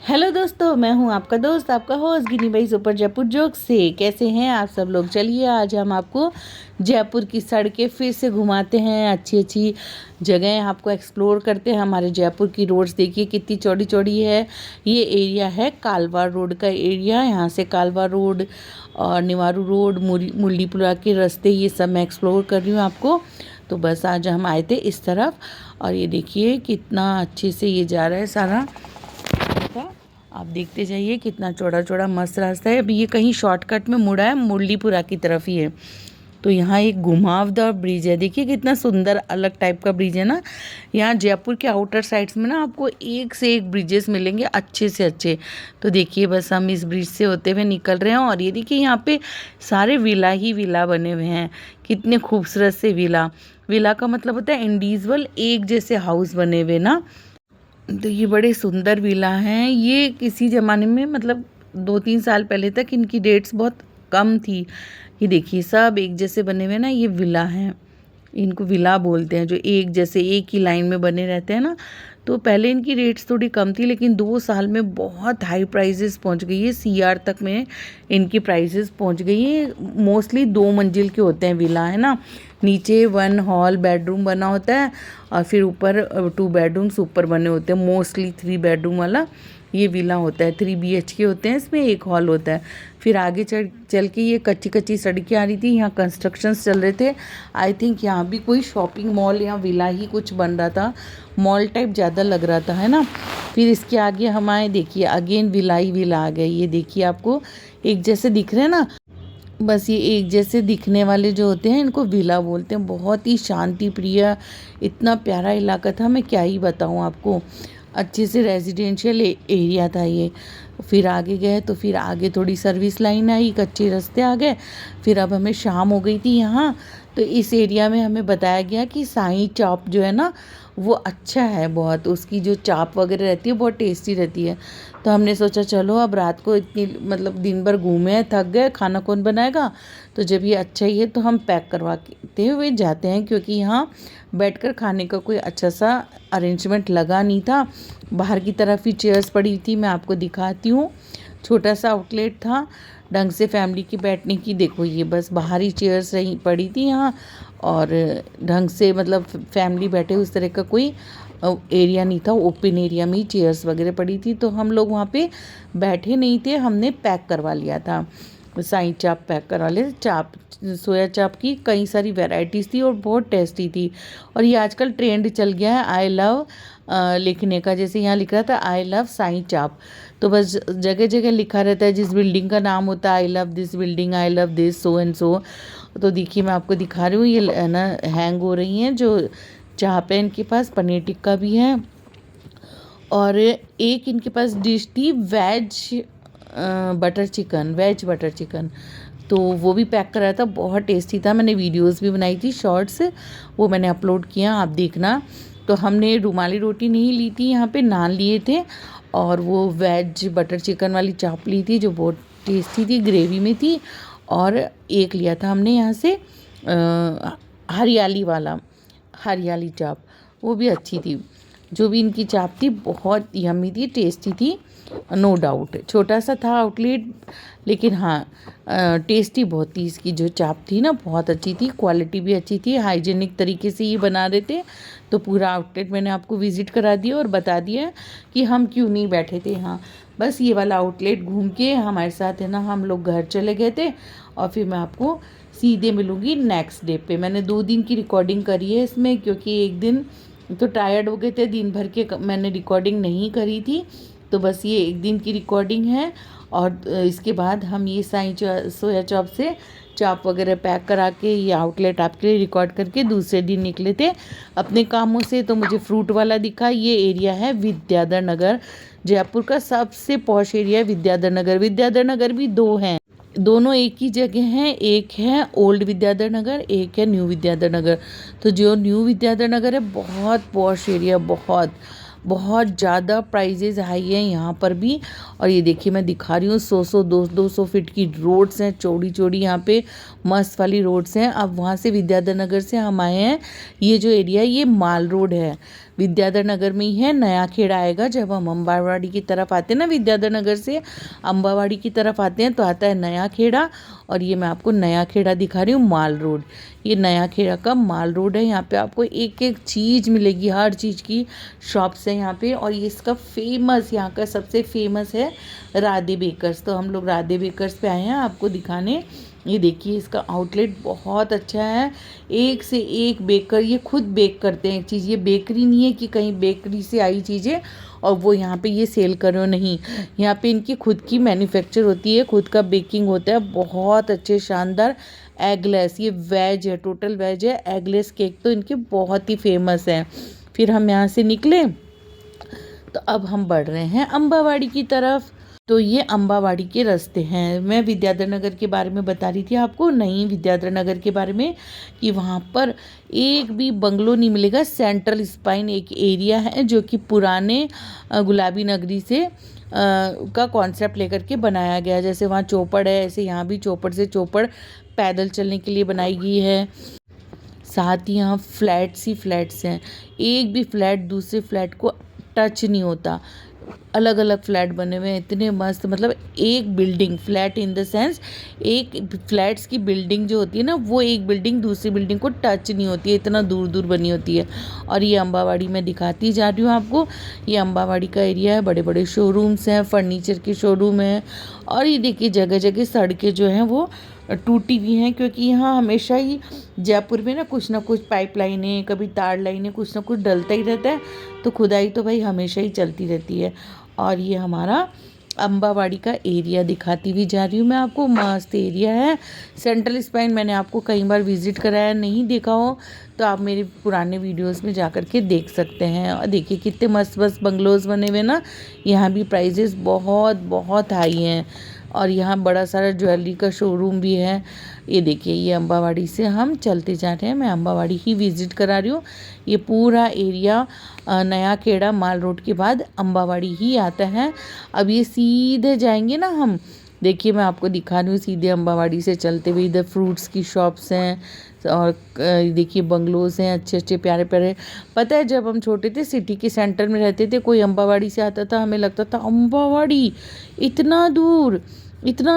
Hello दोस्तों, मैं हूं आपका दोस्त, आपका होस्ट गिनी भाई सुपर जयपुर जोक से। कैसे हैं आप सब लोग। चलिए आज हम आपको जयपुर की सड़कें फिर से घुमाते हैं, अच्छी अच्छी जगह आपको एक्सप्लोर करते हैं। हमारे जयपुर की रोड्स देखिए कितनी चौड़ी चौड़ी है। ये एरिया है कालवा रोड का एरिया। यहाँ से कालवा रोड और निवारू रोड, मुल्लीपुरा के रास्ते, ये सब मैं एक्सप्लोर कर रही हूँ आपको। तो बस आज हम आए थे इस तरफ और ये देखिए कितना अच्छे से ये जा रहा है सारा। आप देखते जाइए कितना चौड़ा चौड़ा मस्त रास्ता है। अभी ये कहीं शॉर्टकट में मुड़ा है, मुरलीपुरा की तरफ ही है। तो यहाँ एक घुमावदार ब्रिज है, देखिए कितना सुंदर अलग टाइप का ब्रिज है ना। यहाँ जयपुर के आउटर साइड्स में ना आपको एक से एक ब्रिजेस मिलेंगे, अच्छे से अच्छे। तो देखिए बस हम इस ब्रिज से होते हुए निकल रहे हैं और ये देखिए यहाँ पे सारे विला ही विला बने हुए हैं। कितने खूबसूरत से विला। विला का मतलब होता है इंडिविजुअल एक जैसे हाउस बने हुए ना। तो ये बड़े सुंदर विला हैं। ये किसी ज़माने में मतलब 2-3 साल पहले तक इनकी रेट्स बहुत कम थी। ये देखिए सब एक जैसे बने हुए ना, ये विला हैं। इनको विला बोलते हैं, जो एक जैसे एक ही लाइन में बने रहते हैं ना। तो पहले इनकी रेट्स थोड़ी कम थी, लेकिन 2 साल में बहुत हाई प्राइजेस पहुंच गई है। CR तक में इनकी प्राइजेस पहुंच गई है। मोस्टली 2 मंजिल के होते हैं विला, है ना। नीचे 1 हॉल बेडरूम बना होता है और फिर ऊपर 2 बेडरूम्स ऊपर बने होते हैं। मोस्टली 3 बेडरूम वाला ये विला होता है। 3 BHK होते हैं, इसमें 1 हॉल होता है। फिर आगे चल के ये कच्ची कच्ची सड़कें आ रही थी, यहाँ कंस्ट्रक्शंस चल रहे थे। आई थिंक यहाँ भी कोई शॉपिंग मॉल या विला ही कुछ बन रहा था, मॉल टाइप ज़्यादा लग रहा था, है ना। फिर इसके आगे हम आए, देखिए अगेन विला ही विला आ गए। ये देखिए आपको एक जैसे दिख रहे हैं ना, बस ये एक जैसे दिखने वाले जो होते हैं इनको विला बोलते हैं। बहुत ही शांति प्रिय, इतना प्यारा इलाका था, मैं क्या ही बताऊँ आपको। अच्छे से रेजिडेंशियल एरिया था ये। फिर आगे गए तो फिर आगे थोड़ी सर्विस लाइन आई, कच्चे रास्ते आ गए। फिर अब हमें शाम हो गई थी यहाँ। तो इस एरिया में हमें बताया गया कि साईं चाप जो है ना वो अच्छा है बहुत। उसकी जो चाप वगैरह रहती है बहुत टेस्टी रहती है। तो हमने सोचा चलो अब रात को इतनी मतलब दिन भर घूमे हैं, थक गए, खाना कौन बनाएगा। तो जब ये अच्छा ही है तो हम पैक करवाते हुए जाते हैं, क्योंकि यहाँ बैठकर खाने का कोई अच्छा सा अरेंजमेंट लगा नहीं था। बाहर की तरफ ही चेयर्स पड़ी थी, मैं आपको दिखाती हूँ। छोटा सा आउटलेट था ढंग से फैमिली की बैठने की। देखो ये बस बाहर ही चेयर्स रही पड़ी थी यहाँ, और ढंग से मतलब फैमिली बैठे उस तरह का कोई एरिया नहीं था। ओपन एरिया में ही चेयर्स वगैरह पड़ी थी। तो हम लोग वहाँ पे बैठे नहीं थे, हमने पैक करवा लिया था। साईं चाप पैक करा ले। चाप सोया चाप की कई सारी वैरायटीज़ थी और बहुत टेस्टी थी। और ये आजकल ट्रेंड चल गया है आई लव लिखने का। जैसे यहाँ लिख रहा था आई लव साईं चाप, तो बस जगह जगह लिखा रहता है। जिस बिल्डिंग का नाम होता है I love this building, I love this so and so. तो देखिए मैं आपको दिखा रही हूँ, ये ना हैंग हो रही हैं जो चाप है इनके पास। पनीर टिक्का भी है और एक इनके पास डिश थी veg butter chicken, veg butter chicken. तो वो भी पैक कराया था, बहुत टेस्टी था। मैंने वीडियोस भी बनाई थी शॉर्ट्स, वो मैंने अपलोड किया, आप देखना। तो हमने रुमाली रोटी नहीं ली थी, यहाँ पे नान लिए थे और वो वेज बटर चिकन वाली चाप ली थी जो बहुत टेस्टी थी, ग्रेवी में थी। और एक लिया था हमने यहाँ से हरियाली वाला, हरियाली चाप, वो भी अच्छी थी। जो भी इनकी चाप थी बहुत यम्मी थी, टेस्टी थी, नो डाउट। छोटा सा था आउटलेट, लेकिन हाँ टेस्टी बहुत थी। इसकी जो चाप थी ना बहुत अच्छी थी, क्वालिटी भी अच्छी थी, हाइजीनिक तरीके से ये बना रहे थे। तो पूरा आउटलेट मैंने आपको विज़िट करा दिया और बता दिया कि हम क्यों नहीं बैठे थे यहाँ। बस ये वाला आउटलेट घूम के हमारे साथ है ना हम लोग घर चले गए थे। और फिर मैं आपको सीधे मिलूँगी नेक्स्ट डे पे। मैंने 2 दिन की रिकॉर्डिंग करी है इसमें, क्योंकि एक दिन तो टायर्ड हो गए थे, दिन भर के मैंने रिकॉर्डिंग नहीं करी थी। तो बस ये एक दिन की रिकॉर्डिंग है। और इसके बाद हम ये सोया चॉप से चाप वगैरह पैक करा के ये आउटलेट आपके लिए रिकॉर्ड करके दूसरे दिन निकले थे अपने कामों से। तो मुझे फ्रूट वाला दिखा। ये एरिया है विद्याधर नगर, जयपुर का सबसे पॉश एरिया है विद्याधर नगर। विद्याधर नगर भी 2 हैं, दोनों एक ही जगह हैं। एक है ओल्ड विद्याधर नगर, एक है न्यू विद्याधर नगर। तो जो न्यू विद्याधर नगर है बहुत पॉश एरिया, बहुत बहुत ज़्यादा प्राइजेज हाई हैं यहाँ पर भी। और ये देखिए मैं दिखा रही हूँ 100-100 200 फीट की रोड्स हैं, चौड़ी चौड़ी यहाँ पे मस्त वाली रोड्स हैं। अब वहाँ से विद्याधर नगर से हम आए हैं, ये जो एरिया है ये माल रोड है। विद्याधर नगर में ही है। नया खेड़ा आएगा जब हम अम्बावाड़ी की तरफ आते हैं ना, विद्याधर नगर से अम्बावाड़ी की तरफ आते हैं तो आता है नया खेड़ा। और ये मैं आपको नया खेड़ा दिखा रही हूँ, माल रोड। ये नया खेड़ा का माल रोड है। यहाँ पे आपको एक एक चीज़ मिलेगी, हर चीज़ की शॉप्स है यहाँ पे। और ये इसका फेमस, यहाँ का सबसे फेमस है राधे बेकर्स। तो हम लोग राधे बेकर्स पे आए हैं आपको दिखाने। ये देखिए इसका आउटलेट बहुत अच्छा है, एक से एक बेकर ये खुद बेक करते हैं। एक चीज़, ये बेकरी नहीं है कि कहीं बेकरी से आई चीज़ें और वो यहाँ पे ये सेल कर रहे हो, नहीं। यहाँ पे इनकी खुद की मैन्युफैक्चर होती है, खुद का बेकिंग होता है। बहुत अच्छे शानदार एगलेस, ये वेज है, टोटल वेज है। एगलेस केक तो इनके बहुत ही फेमस हैं। फिर हम यहाँ से निकले तो अब हम बढ़ रहे हैं अम्बावाड़ी की तरफ। तो ये अम्बावाड़ी के रास्ते हैं। मैं विद्याधर नगर के बारे में बता रही थी आपको, नहीं विद्याधर नगर के बारे में, कि वहाँ पर एक भी बंगलो नहीं मिलेगा। सेंट्रल स्पाइन एक एरिया है जो कि पुराने गुलाबी नगरी से का कॉन्सेप्ट लेकर के बनाया गया है। जैसे वहाँ चौपड़ है, ऐसे यहाँ भी चौपड़ से चौपड़ पैदल चलने के लिए बनाई गई है। साथ ही यहाँ फ्लैट्स ही फ्लैट्स हैं, एक भी फ्लैट दूसरे फ्लैट को टच नहीं होता। अलग अलग फ्लैट बने हुए हैं, इतने मस्त। मतलब एक building, flat in the sense एक फ्लैट्स की बिल्डिंग जो होती है ना, वो एक बिल्डिंग दूसरी बिल्डिंग को टच नहीं होती है, इतना दूर दूर बनी होती है। और ये अम्बावाड़ी में दिखाती जा रही हूँ आपको। ये अम्बावाड़ी का एरिया है, बड़े बड़े शोरूम्स हैं, फर्नीचर के शोरूम हैं। और ये देखिए जगह जगह सड़कें जो हैं वो टूटी हुई हैं, क्योंकि यहाँ हमेशा ही जयपुर में ना कुछ पाइपलाइनें, कभी तार लाइनें, कुछ ना कुछ डलता ही रहता है। तो खुदाई तो भाई हमेशा ही चलती रहती है। और ये हमारा अम्बावाड़ी का एरिया दिखाती हुई जा रही हूँ मैं आपको। मस्त एरिया है। सेंट्रल स्पाइन मैंने आपको कई बार विजिट कराया, नहीं देखा हो तो आप मेरे पुराने वीडियोस में जा कर के देख सकते हैं। और देखिए कितने मस्त मस्त बंगलोज बने हुए ना। यहाँ भी प्राइजेस बहुत बहुत हाई हैं। और यहाँ बड़ा सारा ज्वेलरी का शोरूम भी है। ये देखिए ये अम्बावाड़ी से हम चलते जा रहे हैं, मैं अम्बावाड़ी ही विज़िट करा रही हूँ। ये पूरा एरिया नया खेड़ा माल रोड के बाद अम्बावाड़ी ही आता है। अब ये सीधे जाएंगे ना हम, देखिए मैं आपको दिखा रही हूँ, सीधे अम्बावाड़ी से चलते हुए इधर फ्रूट्स की शॉप्स हैं और देखिए बंगलोज हैं अच्छे अच्छे प्यारे प्यारे। पता है जब हम छोटे थे सिटी के सेंटर में रहते थे, कोई अम्बावाड़ी से आता था, हमें लगता था अम्बावाड़ी इतना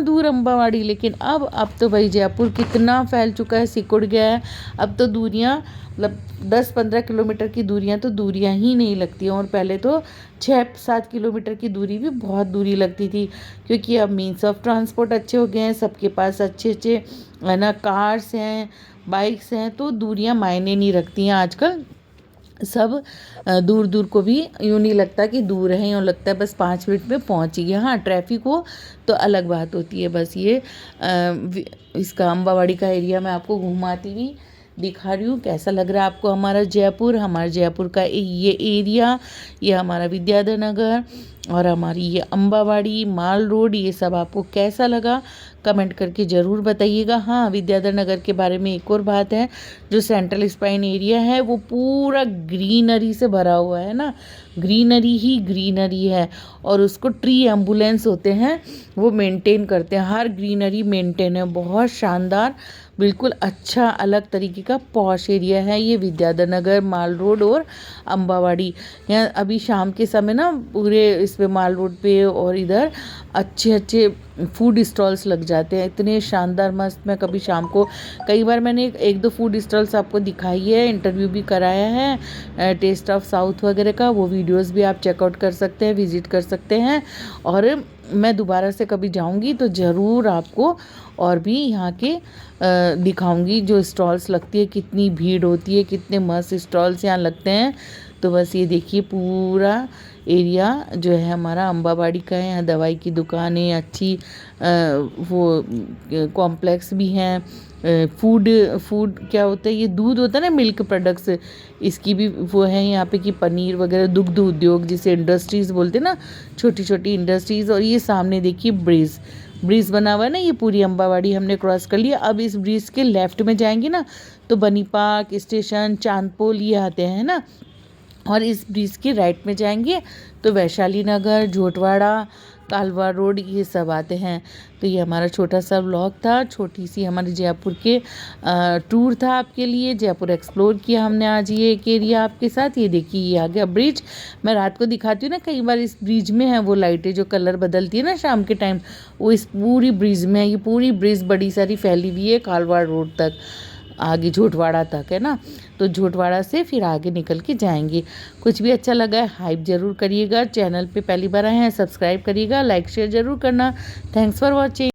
दूर अम्बावाड़ी। लेकिन अब तो भाई जयपुर कितना फैल चुका है, सिकुड़ गया है। अब तो दूरियाँ मतलब 10-15 किलोमीटर की दूरियाँ तो दूरियाँ ही नहीं लगती हैं। और पहले तो 6-7 किलोमीटर की दूरी भी बहुत दूरी लगती थी, क्योंकि अब मीन्स ऑफ ट्रांसपोर्ट अच्छे हो गए हैं, सबके पास अच्छे अच्छे है ना कार्स हैं, बाइक्स हैं, तो दूरियाँ मायने नहीं रखती हैं आजकल। सब दूर दूर को भी यूँ नहीं लगता कि दूर है, यूँ लगता है बस 5 मिनट में पहुँच गए। हाँ ट्रैफिक हो तो अलग बात होती है। बस ये इसका अम्बावाड़ी का एरिया मैं आपको घुमाती हुई दिखा रही हूँ। कैसा लग रहा है आपको हमारा जयपुर का ये एरिया, ये हमारा विद्याधर नगर और हमारी ये अम्बावाड़ी माल रोड, ये सब आपको कैसा लगा कमेंट करके ज़रूर बताइएगा। हाँ विद्याधर नगर के बारे में एक और बात है, जो सेंट्रल स्पाइन एरिया है वो पूरा ग्रीनरी से भरा हुआ है ना, ग्रीनरी ही ग्रीनरी है। और उसको ट्री एम्बुलेंस होते हैं वो मेंटेन करते हैं, हर ग्रीनरी मेंटेन है। बहुत शानदार, बिल्कुल अच्छा अलग तरीके का पॉश एरिया है ये विद्याधर नगर, माल रोड और अम्बावाड़ी। यहाँ अभी शाम के समय ना पूरे इस पे माल रोड पे और इधर अच्छे अच्छे फूड स्टॉल्स लग जाते हैं, इतने शानदार मस्त। मैं कभी शाम को कई बार मैंने एक दो फूड स्टॉल्स आपको दिखाई है, इंटरव्यू भी कराया है टेस्ट ऑफ साउथ वगैरह का, वो वीडियोस भी आप चेकआउट कर सकते हैं, विजिट कर सकते हैं। और मैं दोबारा से कभी जाऊंगी तो ज़रूर आपको और भी यहाँ के दिखाऊंगी जो स्टॉल्स लगती है, कितनी भीड़ होती है, कितने मस्त स्टॉल्स यहाँ लगते हैं। तो बस ये देखिए पूरा एरिया जो है हमारा अम्बावाड़ी का है। यहाँ दवाई की दुकानें अच्छी, वो कॉम्प्लेक्स भी हैं। फूड क्या होता है, ये दूध होता है ना, मिल्क प्रोडक्ट्स, इसकी भी वो है यहाँ पे कि पनीर वगैरह, दुग्ध उद्योग जिसे इंडस्ट्रीज़ बोलते हैं ना, छोटी छोटी इंडस्ट्रीज़। और ये सामने देखिए ब्रिज बना हुआ है ना, ये पूरी अम्बावाड़ी हमने क्रॉस कर लिया। अब इस ब्रिज के लेफ्ट में जाएंगे ना तो बनी पार्क स्टेशन, चांदपोल ये आते हैं ना। और इस ब्रिज के राइट में जाएंगे तो वैशाली नगर, झोटवाड़ा, कालवा रोड ये सब आते हैं। तो ये हमारा छोटा सा व्लॉग था, छोटी सी हमारे जयपुर के टूर था आपके लिए। जयपुर एक्सप्लोर किया हमने आज ये एक एरिया आपके साथ। ये देखिए ये आ गया ब्रिज। मैं रात को दिखाती हूँ ना, कई बार इस ब्रिज में है वो लाइटें जो कलर बदलती है ना शाम के टाइम, वो इस पूरी ब्रिज में है। ये पूरी ब्रिज बड़ी सारी फैली हुई है कालवा रोड तक, आगे झोटवाड़ा तक है ना। तो झोटवाड़ा से फिर आगे निकल के जाएंगे। कुछ भी अच्छा लगा है हाइप ज़रूर करिएगा। चैनल पे पहली बार आए हैं सब्सक्राइब करिएगा, लाइक शेयर ज़रूर करना। Thanks for watching.